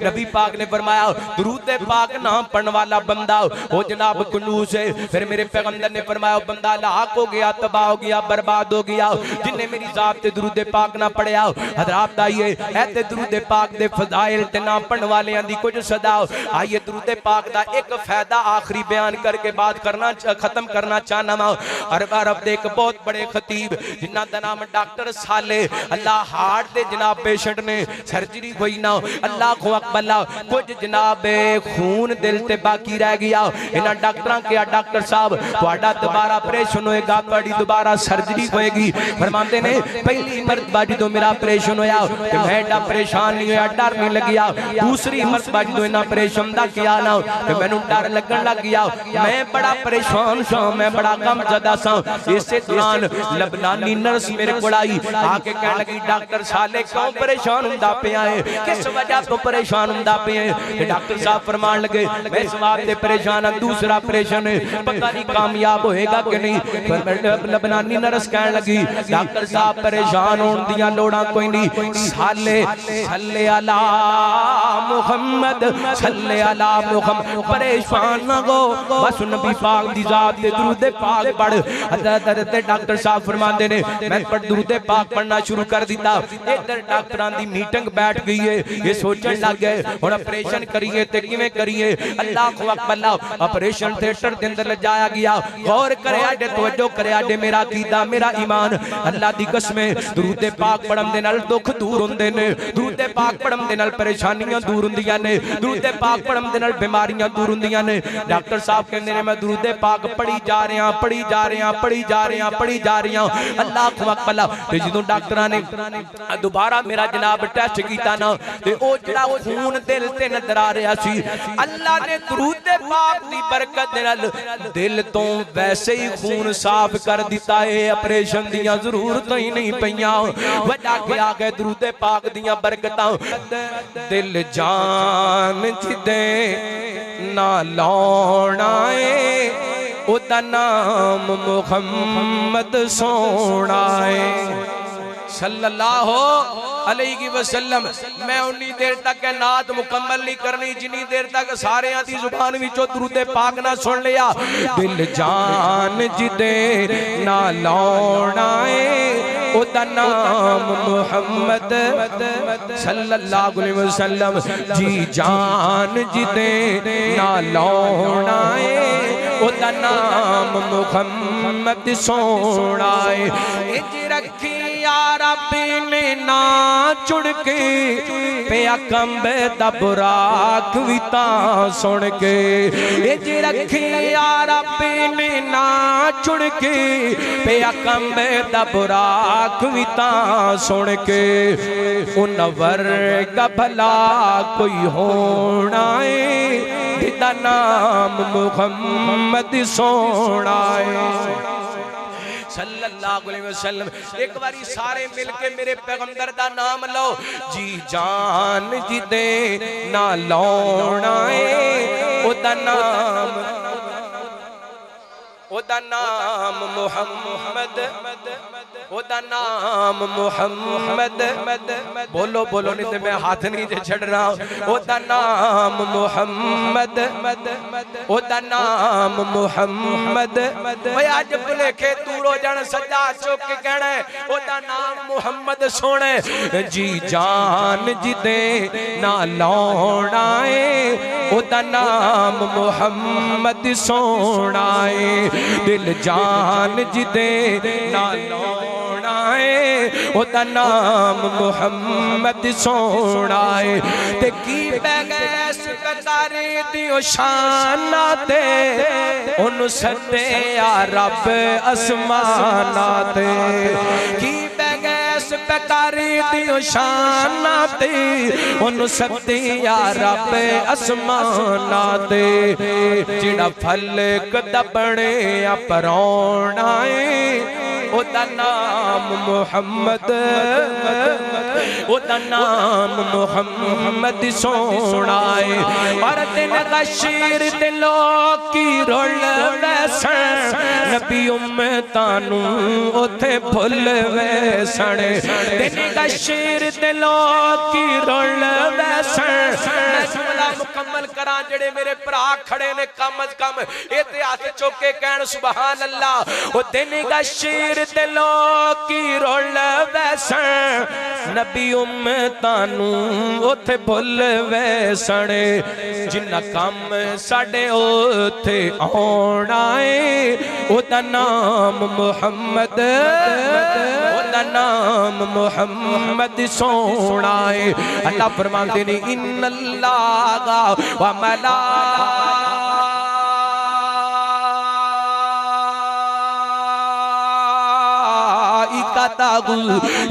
नबी पाक ने फरमाया दुरूद पाक नाम पढ़ने वाला बंदा वो जनाब कुनूस है। फिर मेरे पैगंबर ने फरमाया बंदा लाक हो गया, तबाह हो गया, बर्बाद हो गया जिन्हें मेरी जात ते दुरूद पाक ना पढ़िया। हजरात आइए ऐते दुरूद पाक दे फजाइल ते नाम पढ़ने वाले दी कुछ सदा। आइए दुरूद पाक दा एक फायदा आखिरी बयान करके बात करना खत्म करना चाहना वा। अरब दे एक बहुत बड़े खतीब जिन्हां दा नाम डॉक्टर साले अल्लाह हार्ट दे जनाब पेशेंट ने सर्जरी हुई ना अल्लाह को अकबला कुछ जनाब खून दिल ते बाकी रह गया। इन्हां डॉक्टरां के डॉक्टर साहब तुहाडा दोबारा ऑपरेशन होएगा, तुहाडी दोबारा सर्जरी होएगी। फरमाते ने पहली मरतबा जो मेरा ऑपरेशन होया ते मैं एडा परेशान नहीं होया, डर नहीं लगिया। दूसरी मरतबा जो इन्हां ऑपरेशन दा किया ना ते मैनू डर लगन लग गया, मैं बड़ा परेशान सा, मैं बड़ा गमज़दा सा। इसे दौरान लबनानी नर्स मेरे कोल आई आके कहने लगी डॉक्टर साले क्यों परेशान हुंदा पिया है, किस वजह तो परेशान हुंदा पिया है। डॉक्टर साहब फरमान लगे मैं इस बात से परेशान हूं, दूसरा ऑपरेशन है पता नहीं कामयाब होएगा कि नहीं। लबनानी नर्स कहने लगी डॉक्टर साहब परेशान होने दियां लोड़ां कोई नहीं, साले सल्ले अला मुहम्मद सल्ले अला मुहम्मद, परेशान ना हो बस नबी पाक दी जात ते दुरूद पाक पढ़। हजरत डॉक्टर साहब फरमाते ने मैं दुरूद पाक पढ़ना शुरू कर दिता। इधर डॉक्टरां दी मीटिंग बैठ गई है, ये सोचने लग गए हुण ऑपरेशन करिए ते किवें करिए। अल्लाह को अकबर ऑपरेशन थिएटर दे अंदर ले जाया गया। गौर करे आडे तवज्जो करे आडे मेरा अकीदा मेरा ईमान अल्लाह दी कसम दुरूद पाक पढ़न दे नाल दुख दूर हुंदे ने, दुरूद पाक पढ़न दे नाल परेशानियां दूर हुंदियां ने, दुरूद पाक पढ़न दे नाल बीमारियां दूर हुंदियां ने। डॉक्टर साहब कहंदे ने मैं दुरूद पाक पढ़ी जा रहा पढ़ी जा रहा पढ़ी जा रहा पढ़ी जा रहा। अल्लाह को अकबर ते जदों डॉक्टरां ने दोबारा मेरा जनाब टेस्ट कीता ना ते ओ जिहड़ा खून दिल ते नजर आ रहा सी, अल्लाह ने दुरूद पाक दी बरकत दे नाल दिल तो वैसे ही खून साफ कर दिता है। ऑपरेशन दियां जरूरत ही नहीं पईयां, वजह के आ गए दुरूद पाक दियां बरकतां। दिल जान जिदे ना लौना है ओदा नाम मुहम्मद सोना है सल्लल्लाहु अलैहि वसल्लम। मैं उन्नी देर तक नात मुकम्मल नहीं करनी जिन्नी देर तक सारे दी जुबान विचों दुरूद पाक ना सुन लिया। दिल जान जिदे ना लौना है ओदा नाम मुहम्मद सल्लल्लाहु अलैहि वसल्लम। जी जान जिदे ना लौना है ओदा नाम मुहम्मद सोना है। इज रखी यार ने ना चुड़ के पिया कंबे दा बुराक भी तां सुन के। इज रखी यार ने ना चुड़ के पिया कंबे दा बुराक भी तां सुन के। उन वर्ग भला कोई होना है जिदा नाम मुहम्मद सोना है सल्लल्लाहु अलैहि वसल्लम। एक बारी सारे मिलके मेरे पैगंबर दा नाम लो। जी जान जिदे ना लौना है ओदा नाम मुहम्मद ओदा नाम मुहम्मद। बोलो बोलो नहीं तो मैं हाथ नहीं जे छड़ रहा। ओदा नाम मुहम्मद ओदा नाम मुहम्मद। ओए अज भुलेखे दूर हो जान सजा चुक के कहना ओदा नाम मुहम्मद सोने। जी जान जिदे ना लौना है ओदा नाम मुहम्मद सोना है। दिल जान जिदे ना लौना है ओदा नाम मुहम्मद सोना है। ते की पैगैस कतारे दियो शाना ते ओनु सदे या रब आसमाना ते। की पैगैस कतारे दियो शाना ते ओनु सदे या रब आसमाना ते। जिहड़ा फल कदबणे अपरौना है ओदा नाम मुहम्मद, ओदा नाम मुहम्मद सोना है। और दिन गशीर ते लोकी रोल वैसन, नबी उम्मतानू उथे भुल वैसन। दिन गशीर ते लोकी रोल वैसन। जुमला मुकम्मल करा जेड़े मेरे भरा खड़े ने कम अज कम इते हाथ चुक के कहन सुभान अल्लाह। ओ दिन गशीर ते लोकी रोल वैसन, नबी उम्मतानू उथे भुल वैसन। जिन्ना कम साडे उथे आउणा है, ओदा नाम मुहम्मद, ओदा नाम मुहम्मद सोना है। अल्लाह फरमाते ने इन्नल्लाह व मलाइकतहु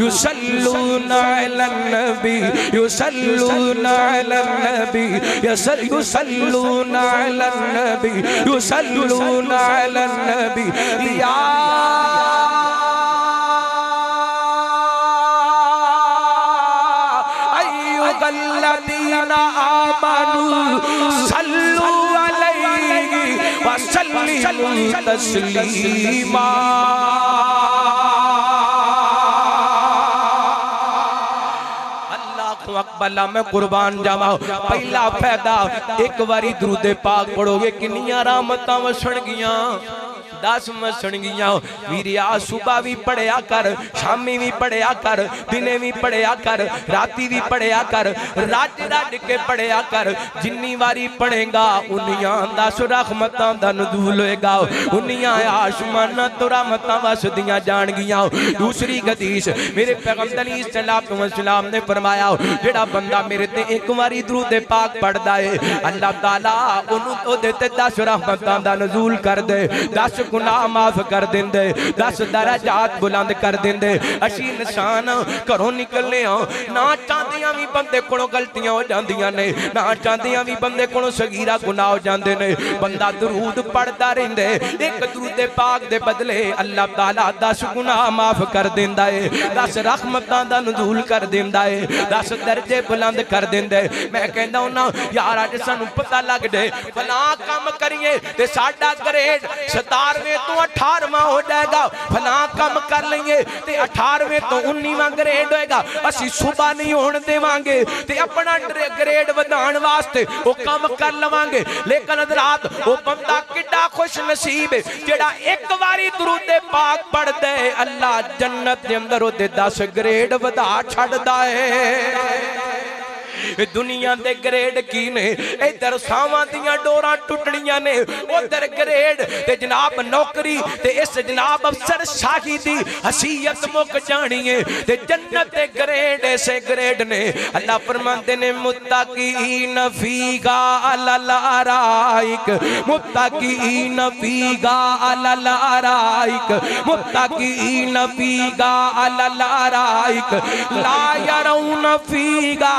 युसल्लूना अलन नबी, युसल्लूना अलन नबी, युसल्लूना अलन नबी, युसल्लूना अलन नबी। या अय्युहल्लज़ीना आमनू सल्लू अलैहि व सल्लिमू तस्लीमा। अकबला मैं कुर्बान जावा। पहला फायदा एक बारी दुरूद पाक पढ़ोगे किन्नियां रहमतां वसण गियां, 10 वसण गियां। वीरिया सुबह भी पढ़िया कर, शामी भी पढ़िया कर, दिने भी पढ़िया कर, राती भी पढ़िया कर, रज रज के पढ़िया कर। जिन्नी बारी पढ़ेगा उन्नियां 10 रहमतां दा नुज़ूल होएगा, उन्नियां आसमानां तो रहमतां वसदियां जाणगियां। दूसरी हदीस मेरे पैगंबर सल्लल्लाहु ने फरमाया जेड़ा बंदा मेरे ते एक बारी दुरूद पाक पढ़दा है, अल्लाह ताला ओनू ओदे ते 10 रहमतां दा नुज़ूल कर दे, 10 गुनाह माफ कर देंदे, 10 दराजात बुलंद कर देंदे। असी इंसान घरों निकलने ना चाहदियां भी बंदे कोलों गलतियां हो जांदियां ने, ना चाहदियां भी बंदे कोलों सगीरा गुनाह हो जांदे ने। बंदा दुरूद पढ़दा रहिंदे, एक दुरूद पाक दे बदले अल्लाह ताला 10 गुनाह माफ कर देंदा है, 10 रहमतां दा नुज़ूल कर देंदा है, 10 दर्जे बुलंद कर देंदे। मैं कहंदा हुन्ना यार अज सानू पता लग जाए फलां काम करिए ते साडा ग्रेड 17वें तो 18वां हो जाएगा, फलां काम कर लेंगे ते 18वें तो 19वां ग्रेड होएगा। असी सुबह नहीं होने देवांगे ते अपना ग्रेड वधाण वास्ते वो काम कर लवांगे। लेकिन हज़रात वो बंदा किड्डा खुश नसीब है जेड़ा एक बारी दुरूद पाक पढ़दा है, अल्लाह जन्नत दे अंदर ओदे 10 ग्रेड वधा छड्डदा है। दुनिया दे ग्रेड की ने, इधर सावां दियां डोरां टुटणियां ने, उधर ग्रेड ते जनाब नौकरी ते इस जनाब अफसर शाही दी हसीयत मुक जानी है ते जन्नत दे ग्रेड ऐसे ग्रेड ने। अल्लाह फरमाते ने मुत्तकीन फीहा अलल अराइक, मुत्तकीन फीहा अलल अराइक, मुत्तकीन फीहा अलल अराइक, ला यरौन फीहा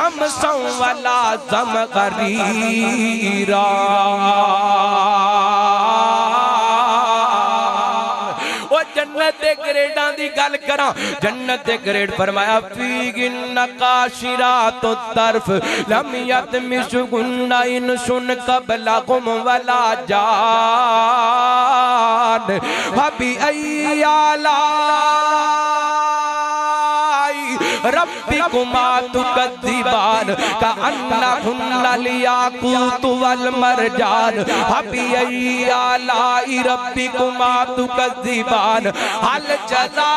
शमसन वला ज़मगरीरा। जन्नत दे ग्रेडां दी गल करा, जन्नत दे ग्रेड फरमाया फीगिन नकाशिरातो तरफ लम यतमिसुहुन्ना इनसुन क़बलहुम वला जान फबि अय्याला रब्बिकुमा तुकद्दिबान कअन्नहुन्ना लियाकूतु वल मरजान फबि अय्यालाई रब्बिकुमा तुकद्दिबान हल जज़ा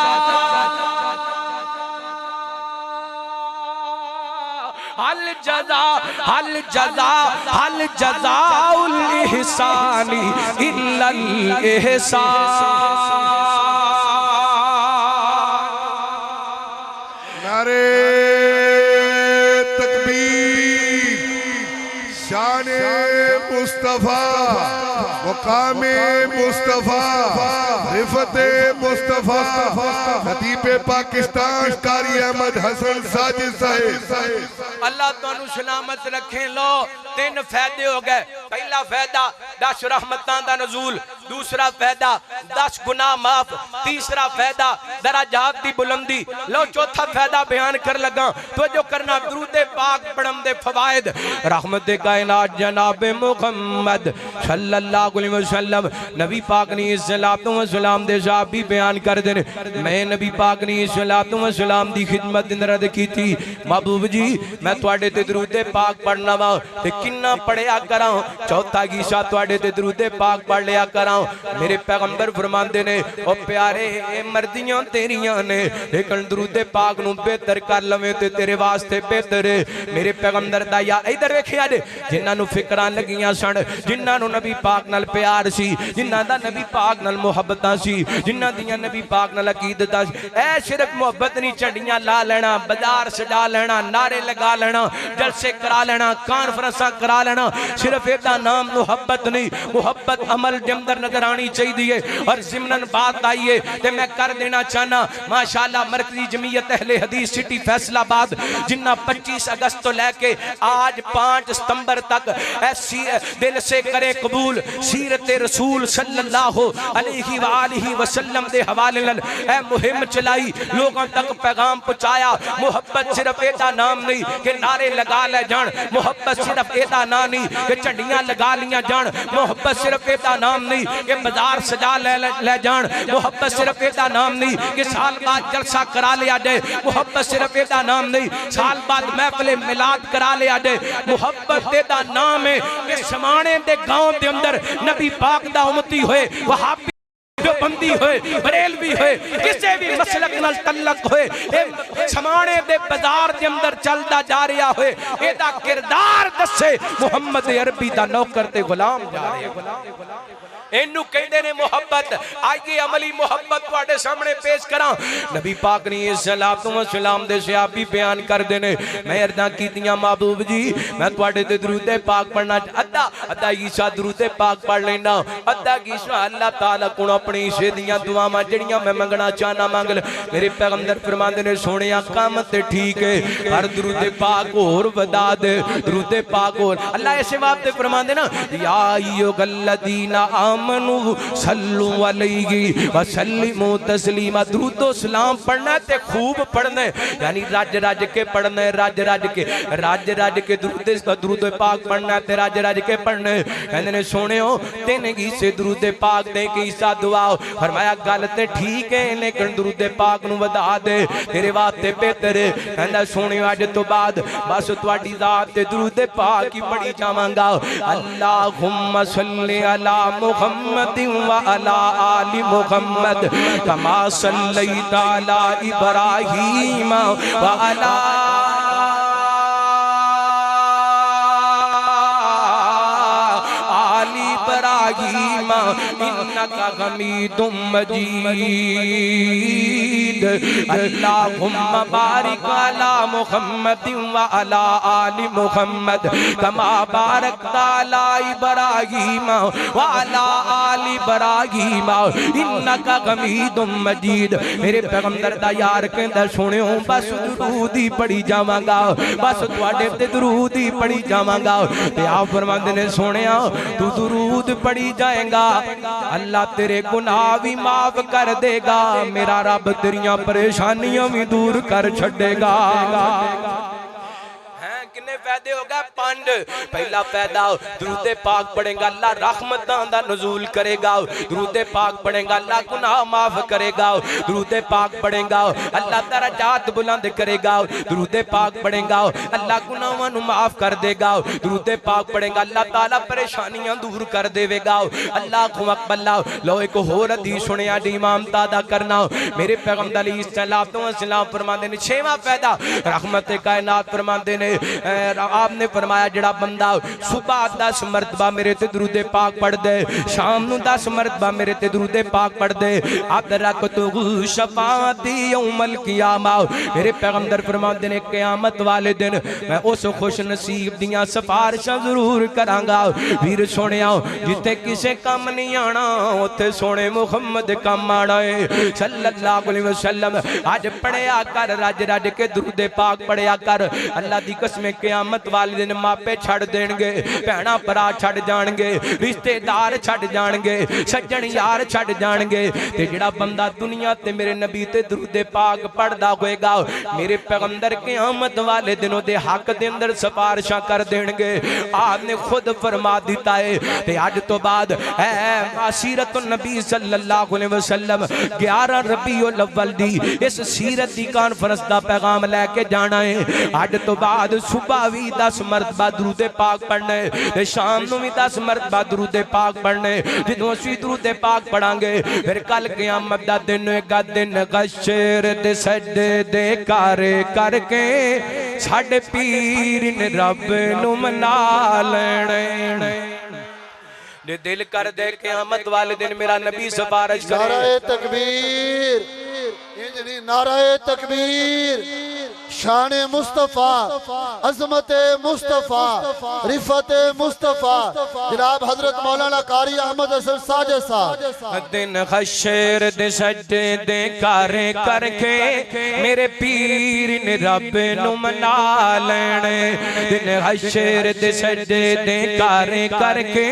हल जज़ा हल जज़ा हल जज़ाउल इहसानी इल्लल इहसान। नारे तकबीर, शाने मुस्तफा, मुकामे मुस्तफा, रिफते मुस्तफा, खतीबे पाकिस्तान कारी अहमद हसन साजिद साहिब। अल्लाह तुहानू सलामत रखे। लो 3 फायदे हो गए। पहला फायदा 10 रहमतां दा नज़ूल, दूसरा फायदा 10 गुना माफ, तीसरा फायदा दराजात दी बुलंदी। लो चौथा फायदा बयान कर लगा, तो जो करना दुरूद पाक पढ़न दे फवायद। रहमत कायनात जनाब मुहम्मद सल्लल्लाहु अलैहि वसल्लम नबी पाक ने सलातो व सलाम दे साहब भी बयान कर दे। मैं नबी पाक ने सलातो व सलाम दी खिदमत दिन रद की थी। महबूब जी मैं तुहाडे ते दुरूद पाक पढ़ना वा ते किन्ना पढ़िया करा। चौथा गीसा तुहाडे ते दुरूद पाक पढ़ लिया करा। मेरे पैगंबर फरमांदे ने ओ प्यारे ए मर्दियां तेरियां ने, लेकिन दुरूद पाक नू बेहतर कर लवे ते तेरे वास्ते बेहतर है। मेरे पैगंबर दा या इधर वेखिया जे जिन्हां नू फिकरां लगियां सन, जिन्हां नू नबी पाक नाल प्यार सी, जिन्हां दा नबी पाक नाल मुहब्बतां सी, जिन्हां दियां नबी पाक नाल अकीदतां सी। ऐ सिर्फ मुहब्बत नहीं, झंडियां ला लेना, बाजार सजा लेना, नारे लगा लेना, जलसे करा लेना, कॉन्फ्रेंसां करा लेना, सिर्फ एदा नाम मुहब्बत नहीं। मुहब्बत अमल दे अंदर नजर आनी चाहिए। और ज़िमनन बात आई है ते मैं कर देना चाहना माशाअल्लाह मरकजी जमीयत अहले हदीस सिटी फैसलाबाद जिन्ना 25 अगस्त तो लेके आज 5 सितंबर तक ऐसी दिल से करे कबूल सीरत रसूल सल्लल्लाहु अलैहि वसल्लम दे हवाले नाल ए मुहिम चलाई, लोगों तक पैगाम पहुंचाया। मुहब्बत सिर्फ एदा नाम नहीं कि नारे लगा ले जान, मुहब्बत सिर्फ एदा नाम नहीं कि झंडियां लगा लिया जान, मुहब्बत सिर्फ एदा नाम नहीं कि बाजार सजा ले जान, मुहब्बत सिर्फ एदा नाम नहीं कि साल बाद जलसा करा लिया जाए, मुहब्बत सिर्फ एदा नाम नहीं साल बाद महफिल मिलाद करा लिया जाए। मुहब्बत एदा नाम है कि समाने दे गांव दे अंदर नबी पाक दा उम्मती होए, वहाबी बंदी होए, बरेलवी होए, किसी भी मसलक नाल तल्लक होए, ए समाने दे बाजार दे अंदर चलदा जा रहा होए, एदा किरदार दसे मुहम्मद अरबी दा नौकर ते गुलाम जा रहा है। इनू कहते ने मुहब्बत। आइए अमली मुहब्बत तुहाडे सामने पेश करा। नबी पाक ने सलातो व सलाम दे सहाबी बयान कर देने। मैं अर्ज़ां कीतियां महबूब जी मैं तुहाडे ते दुरूद पाक पढ़ना, अद्धा अद्धा ईसा दुरूद पाक पढ़ लेना, अद्धा ईसा अल्लाह ताला कोल अपनी हिस्से दियां दुआवां जड़ियां मैं मंगना चाहना मंग ले। मेरे पैगंबर फरमांदे ने सोहणिया काम ते ठीक है, हर दुरूद पाक होर वधा दे, दुरूद पाक होर। अल्लाह इस वास्ते फरमांदे ना या अय्युहल्लज़ीना आमनू सल्लु अलैहि व सल्लिमू तस्लीमा। दुरूदो सलाम पढ़ना ते खूब पढ़ना, यानी रज रज के पढ़ना, रज रज के दुरूद पाक पढ़ना ते रज रज के पढ़ना। कहंदे ने सोहणियो तेने कीसे दुरूद पाक दे कीसा दुआ। फरमाया गल ते ठीक है लेकिन दुरूद पाक नू वधा दे, तेरे वास्ते बेहतर है। कहंदा सोहणियो अज तो बाद बस तुहाडी जात ते दुरूद पाक ही पढ़ी जावांगा। अल्लाहुम्मा सल्ली अला मुहम्मद व अला आलि मुहम्मद कमा सल्लैता अला इब्राहीम व अला आलि इब्राहीम इन्नका हमीदुम मजीद। अल्लाहुम्मा बारिक अला मुहम्मद व अला आलि मुहम्मद कमा बारकता अला इब्राहीम व अला आलि इब्राहीम इन्नका हमीदुम मजीद। मेरे पैगंबर दा यार कहंदा सुनियो बस दुरूद ही पढ़ी जावांगा, बस तुहाडे ते दुरूद ही पढ़ी जावांगा। ते आप फरमांदे ने सोहणिया तू दुरूद पढ़ी जाएगा अल्लाह तेरे गुनाह भी माफ कर देगा, मेरा रब तेरियां परेशानियां भी दूर कर छड़ेगा। किन्ने फायदे हो गए? 5। पहला फायदा दुरूद पाक पढ़ेगा अल्लाह रहमतां दा नुज़ूल करेगा, दुरूद पाक पढ़ेगा अल्लाह गुनाह माफ करेगा, दुरूद पाक पढ़ेगा अल्लाह दरजात बुलंद करेगा, दुरूद पाक पढ़ेगा अल्लाह गुनाहां नु माफ कर देगा, दुरूद पाक पढ़ेगा अल्लाह ताला परेशानियां दूर कर देवेगा। अल्लाहु अकबर। लो एक होर हदीस सुनिया दी इमाम तादा करना। मेरे पैगंबर अलैहिस्सलातु वस्सलाम फरमांदे ने 6वां फायदा रहमत कायनात फरमांदे ने आपने फरमाया जड़ा बंदा सुबह 10 मरतबा मेरे ते दुरूद पाक पढ़ दे, शाम नू 10 मरतबा मेरे ते दुरूद पाक पढ़ दे, अदरकतु शफाअती यौमल क़ियामा। मेरे पैगंबर फरमाते ने क़यामत वाले दिन मैं उस खुश नसीब दियां सिफारिशां जरूर करांगा। वीर सोहणिया जिथे किसे काम नहीं आना उत्थे सोहणे मुहम्मद काम आना है सल्लल्लाहु अलैहि वसल्लम। अज पढ़िया कर रज रज के दुरूद पाक पढ़िया कर। अल्लाह दी कसम क़यामत वाले दिन मापे छड़ देणगे, भैणां भरा छड़ जाणगे, रिश्तेदार छड़ जाणगे, सज्जन यार छड़ जाणगे। ते जिहड़ा बंदा दुनिया ते मेरे नबी ते दुरूद पाक पढ़दा होएगा, मेरे पैगंबर क़यामत वाले दिनों दे हक दे अंदर सिफारिशां कर देणगे। आपने खुद फरमा दिता है ते अज तो बाद है सीरत नबी सल्लल्लाहु अलैहि वसल्लम 11 रबीउल अव्वल दी इस सीरत दी कॉन्फ्रेंस दा पैगाम लेके जाना है। अज तो बाद सुबह भी 10 मरतबा दुरूद पाक पढ़ना है ते शाम नूं भी 10 मरतबा दुरूद पाक पढ़ना है। जदों असीं दुरूद पाक पढ़ांगे फिर कल क़यामत दा दिन होएगा, दिन गशर दे सजदे दे करके साडे पीर ने रब नूं मना लेणे। जे दिल कर दे क़यामत वाले दिन मेरा नबी सिफारिश करे। नाराए तकबीर, नाराए तकबीर, शाने मुस्तफा, अजमते मुस्तफा, रिफते मुस्तफा, जनाब हजरत मौलाना कारी अहमद हसन साजे साहब। दिन हशर दे सजदे दे करके मेरे पीर ने रब नूं मना लेणे। दिन हशर दे सजदे दे करके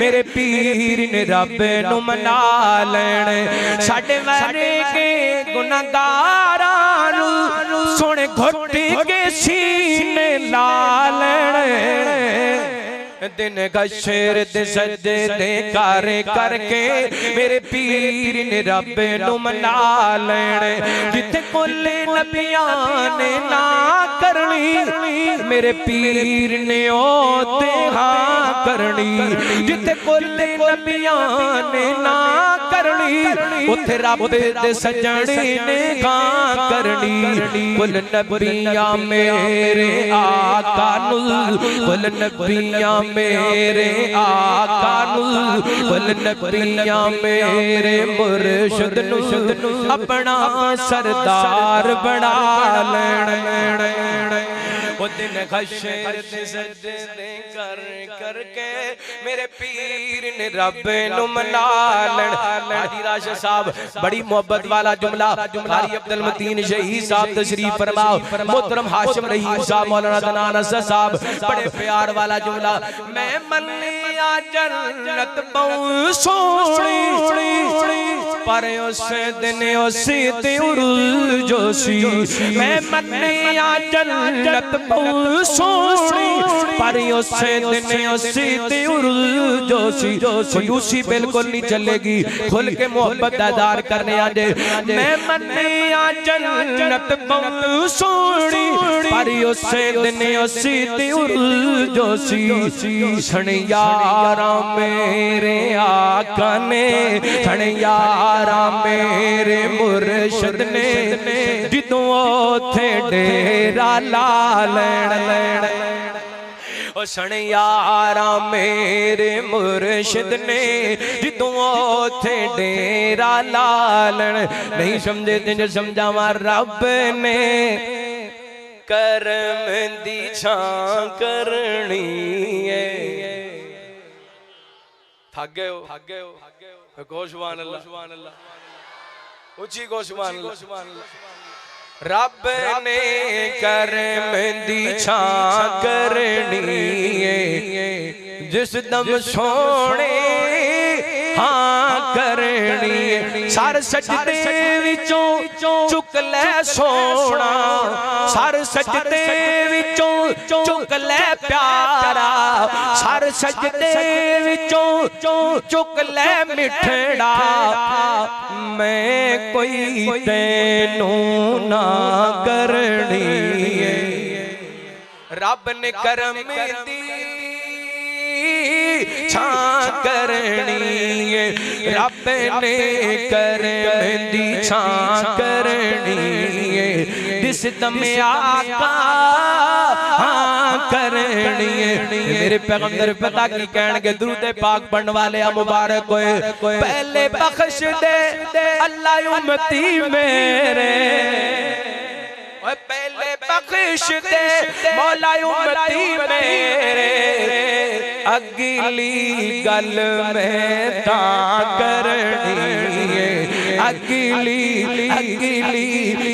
मेरे पीर ने रब नूं मना लेणे। साडे वारे के गुनाहगारां नूं सोने घुट के सीने ला लेणे। दिन गशर दे सजदे दे करके मेरे पीर ने रब नूं मना लेणे। जिथे कुल नबियां ने ना करनी मेरे पीर ने ओते हां करनी। जिथे कुल नबियां ने ना करनी उथे रब दे सजणे ने हां करनी। कुल नबियां मेरे आका नूं, कुल नबियां मेरे आका नूं, कुल नबियां मेरे मुर्शिद नूं अपना सरदार बना लेणे। ओ दिन हशर दे सजदे दे करके मेरे पीर ने रब नूं मना लेणे। हाजी राशिद साहब बड़ी मोहब्बत वाला जुमला कारी अब्दुल मतीन शहीद साहब तशरीफ फरमाओ। मोहतरम हाशिम रहीम साहब मौलाना दनान असद साहब बड़े प्यार वाला जुमला। मैं मन्निया जन्नत बहु सोहनी पर उस दिन उसी ते उर्जोसी। मैं मन्निया जन्नत बहु सोहनी पर उस दिन उसी ते उर्जोसी। कंजूसी बिल्कुल नहीं चलेगी, खुल के मोहब्बत दादार करने आजे। मैं मन्निया जन्नत बहु सोहनी पर उस दिन उसी ते उर्जोसी। सन यारा मेरे आका ने, सन यारा मेरे मुर्शिद ने जिदों ओथे डेरा ला लेण। ओ सन यारा मेरे मुर्शिद ने जिदों ओथे डेरा ला लेण। नहीं समझे ते समझावा रब ने करम दी छां करनी है। थक गए हो गो सुभान अल्लाह, ऊंची गो सुभान अल्लाह। रब ने करम दी छां करनी है जिस दम सोने हाँ करनी। सर सजदे विचों चुक ले सोना, सर सजदे विचों चुक ले प्यारा, सर सजदे विचों चुक ले मिठड़ा। मैं कोई तेनू ना करनी है। रब ने करम दी छां करनी है, रब ने करम दी छां करनी है जिस दम आका हाँ करनी है। मेरे पैगंबर पता की कहणगे दुरूद पाक पढ़ने वाले मुबारक होए। पहले बख्श दे अल्लाह उम्मती मेरे, पहले बख्श दे मौला उम्मती मेरे। अगली गल मैं तां करनी है, अगली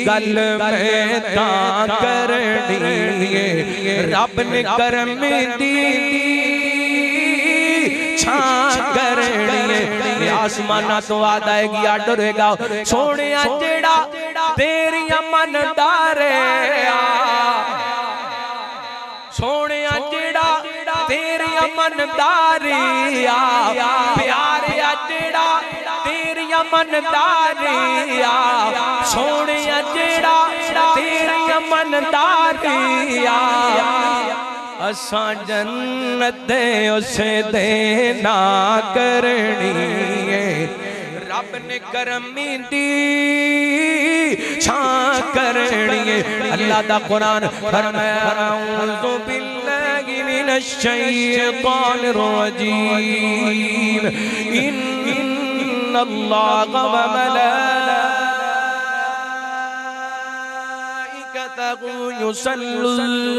गल मैं तां करनी है, रब ने करम दी छां करनी है। आसमाना तो आद आएगी आर्डर होएगा, सोने जेड़ा तेरिया मन डारे, सोने जेड़ा तेरिया मन दारिया, प्यारे जेड़ा तेरिया मन दारिया, सोने जेड़ा तेरिया मन दारिया, असा जन्नत उसे देना करनी है, रब ने करमी दी छां करनी है। अल्लाह दा कुरान फरमाया अऊज़ु बिल्लाहि मिनश शैतानिर रजीम, इन्नल्लाह व मलाइकतहु युसल्लूना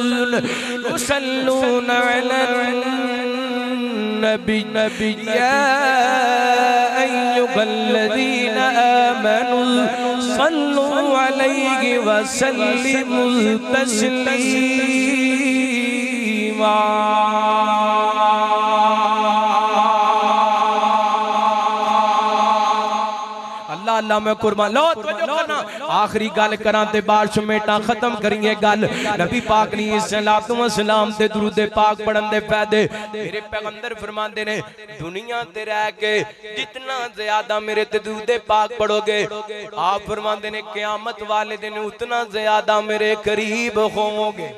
अलन नबी या अय्युहल्लज़ीना आमनू सल्लू अलैहि व सल्लिमू तस्लीमा। अल्लाह मैं कुर्बान लो करना आखिरी गल करा ते बार समेटा खत्म करिए गल। नबी पाक ने सलातो सलाम ते दुरूद पाक पढ़न दे फायदे मेरे पैगंबर फरमाते ने, दुनिया ते रह के जितना ज्यादा मेरे ते दुरूद पाक पढ़ोगे, आप फरमाते ने क़यामत वाले दिन उतना ज्यादा मेरे करीब होवोगे।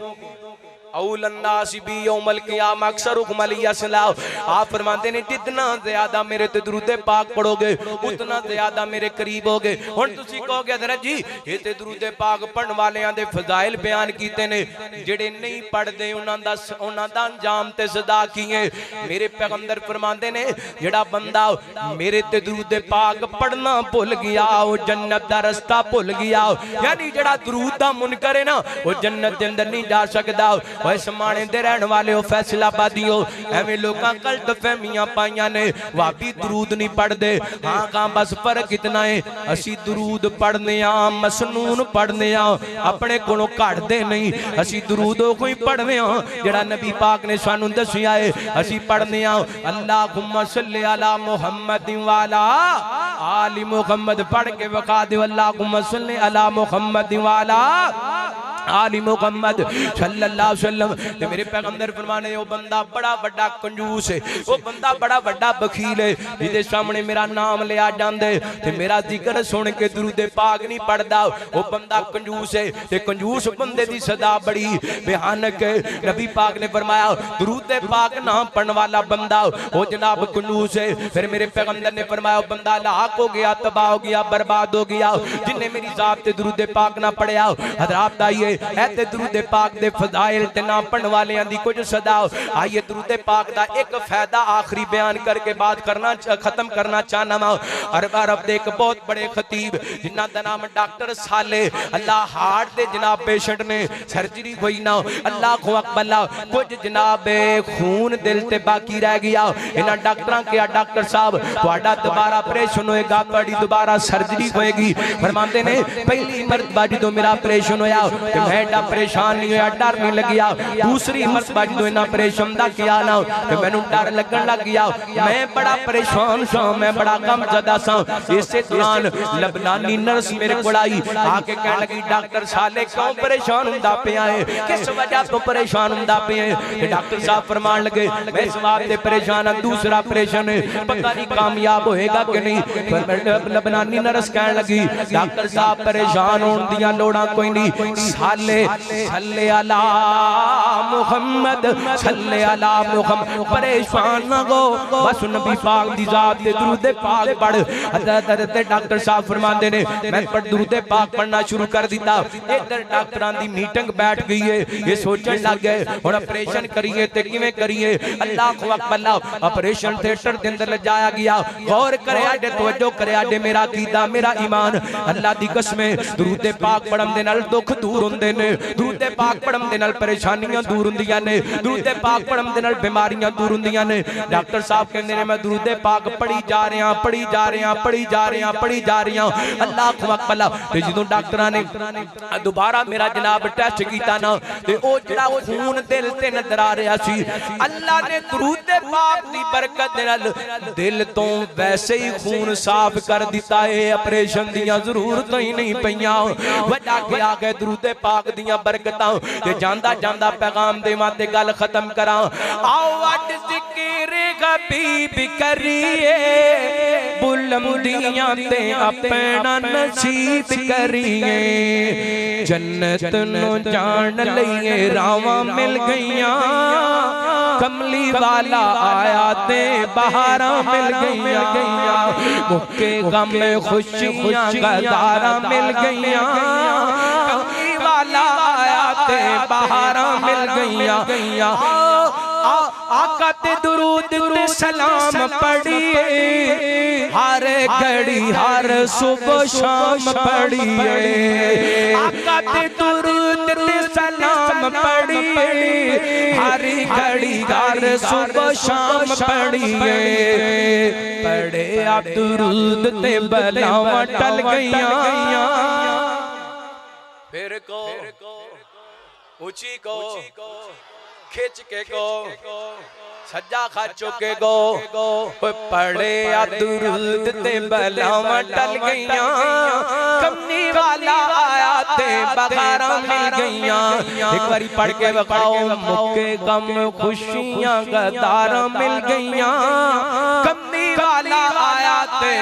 आप फरमाते ने जितना ज्यादा मेरे ते दुरूद पाक पढ़ोगे उतना ज्यादा मेरे करीब होगे। हुण तुसीं कहोगे हज़रत जी ये ते दुरूद पाक पढ़न वालियां दे फज़ाइल बयान कीते ने, जेड़े नहीं पढ़दे उन्हां दा अंजाम ते सदा की है। मेरे पैगंबर फरमाते ने जेड़ा बंदा मेरे ते दुरूद पाक पढ़ना भुल गया वो जन्नत दा रास्ता भुल गया, यानी जेड़ा दुरूद दा मुनकर है ना वो जन्नत दे अंदर नहीं जा सकदा। समाने दे रहन वाले हो फैसलाबादियों एवें लोकां गलत फहमियां पाइयां ने, वाबी दुरूद नहीं पढ़दे। हाँ कहां बस फर्क इतना है असी दुरूद पढ़ने आ मसनून पढ़ने आ अपने कोलों घटदे नहीं, असी दुरूद कोई पढ़ने आ जेड़ा नबी पाक ने सानू दसिया है असी पढ़ने आ। अल्लाहुम्मा सल्ली अला मुहम्मद वाला आली मुहम्मद पढ़ के वखा दे, अल्लाहुम्मा सल्ली अला मुहम्मद वाला आली मुहम्मद सल्लल्लाहु अलैहि वसल्लम। ते मेरे पैगंबर फरमाने वो बंदा बड़ा बड़ा कंजूस है, वो बंदा बड़ा बड़ा बखील है जिहदे सामने मेरा नाम लिया जांदे ते मेरा जिक्र सुन के दुरूद पाक नहीं पढ़दा वो बंदा कंजूस है। ते कंजूस बंदे दी सदा बड़ी भयानक है। नबी पाक ने फरमाया दुरूद पाक ना पढ़ने वाला बंदा वो जनाब कंजूस है। फिर मेरे पैगंबर ने फरमाया वो बंदा लाक हो गया, तबाह हो गया, बर्बाद हो गया जिन्हें मेरी जात ते दुरूद पाक ना पढ़िया। हज़रात आइए ऐते दुरूद पाक दे फज़ाइल ते ना पढ़ने वालियां दी कुछ सदा। आइए दुरूद पाक दा एक फायदा आखिरी बयान करके बात करना खत्म करना चाहना वा। अरब दे एक बहुत बड़े खतीब जिन्हां दा नाम डॉक्टर साले, अल्लाह हार्ट दे जनाब पेशेंट ने सर्जरी हुई ना, अल्लाह को अकबला कुछ जनाब खून दिल ते बाकी रह गया। इन्हां डॉक्टरां के डॉक्टर साहब तुहाडा दोबारा ऑपरेशन होएगा, तुहाडी दोबारा सर्जरी होएगी। फरमाते ने पहली मरतबा जो मेरा ऑपरेशन होया मैं एडा परेशान नहीं होया, डर नहीं लगिया। दूसरी मरतबा जो इन्हां ऑपरेशन दा किया ना ते मैनू डर लगन लग गया, मैं बड़ा परेशान सा, मैं बड़ा गमज़दा सा। इसे दौरान लबनानी नर्स मेरे कोल आई आके कहने लगी डॉक्टर साले क्यों परेशान हुंदा पिया है, किस वजह तो परेशान हुंदा पिया है। डॉक्टर साहब फरमान लगे मैं इस बात से परेशान हां, दूसरा ऑपरेशन पता नहीं कामयाब होएगा कि नहीं। लबनानी नर्स कहने लगी डॉक्टर साहब परेशान होने दियां लोड़ां कोई नहीं, सल्ले अला मुहम्मद सल्ले अला मुहम्मद, परेशान ना हो बस नबी पाक दी जात ते दुरूद पाक पढ़। हज़रत डॉक्टर साहब फरमाते ने मैं दुरूद पाक पढ़ना शुरू कर दिता। इधर डॉक्टरां दी मीटिंग बैठ गई है, ये सोचन लग गए हुण ऑपरेशन करिए ते किवें करिए। अल्लाह को अकबर ऑपरेशन थिएटर दे अंदर ले जाया गया। गौर करे आडे तवज्जो करे आडे मेरा अकीदा मेरा ईमान अल्लाह दी कसम दुरूद पाक पढ़न दे नाल दुख दूर हुंदे ਹੁੰਦੇ ਨੇ ਦਰੂਦ ਪਾਕ ਪੜਨ ਦੇ ਨਾਲ ਪਰੇਸ਼ਾਨੀਆਂ ਦੂਰ ਹੁੰਦੀਆਂ ਨੇ ਦਰੂਦ ਪਾਕ ਪੜਨ ਦੇ ਨਾਲ ਬਿਮਾਰੀਆਂ ਦੂਰ ਹੁੰਦੀਆਂ ਨੇ ਡਾਕਟਰ ਸਾਹਿਬ ਕਹਿੰਦੇ ਨੇ ਮੈਂ ਦਰੂਦ ਪਾਕ ਪੜੀ ਜਾ ਰਿਹਾ ਪੜੀ ਜਾ ਰਿਹਾ ਪੜੀ ਜਾ ਰਿਹਾ ਪੜੀ ਜਾ ਰਿਹਾ ਅੱਲਾਹੁ ਅਕਬਰ ਤੇ ਜਦੋਂ ਡਾਕਟਰਾਂ ਨੇ ਦੁਬਾਰਾ ਮੇਰਾ ਜਨਾਬ ਟੈਸਟ ਕੀਤਾ ਨਾ ਤੇ ਉਹ ਜਿਹੜਾ ਖੂਨ ਦਿਲ ਤੇ ਨਜ਼ਰ ਆ ਰਿਹਾ ਸੀ ਅੱਲਾ ਨੇ ਦਰੂਦ ਪਾਕ ਦੀ ਬਰਕਤ ਦੇ ਨਾਲ ਦਿਲ ਤੋਂ ਵੈਸੇ ਹੀ खून साफ कर दिता है ऑपरेशन दियां जरूरत ही नहीं पईयां वड्डा के आ गए दरूद पाक दियां बरकतां ते जांदा जांदा पैगाम देवां ते गल खत्म करां आओ अज जिक्र हबीब करिए बुलंदियां ते अपना नसीब करिए जन्नत नु जान लईए रावां मिल गईयां कमली वाला आया ते बहारां मिल गईयां मुक्के गम में खुशियां गदारा मिल गईयां कमली वाला आया ते बहारां मिल गईयां आका ते दुरूद ते सलाम पढ़िए हर घड़ी हर सुबह शाम पढ़िए आका ते दुरूद ते सलाम पढ़िए हर घड़ी हर सुबह शाम पढ़िए पढ़े आप दुरूद ते बलावां टल गईयां फिर को ऊंची को खिंच के को सज्जा खा चुके गो पढ़े आ दुरूद ते बलावां टल गईयां कमली वाला आया ते बहारां मिल गईयां एक बारी पढ़ के बखाओ मुक्के गम खुशियां गदारां मिल गईयां कमली वाला आया ते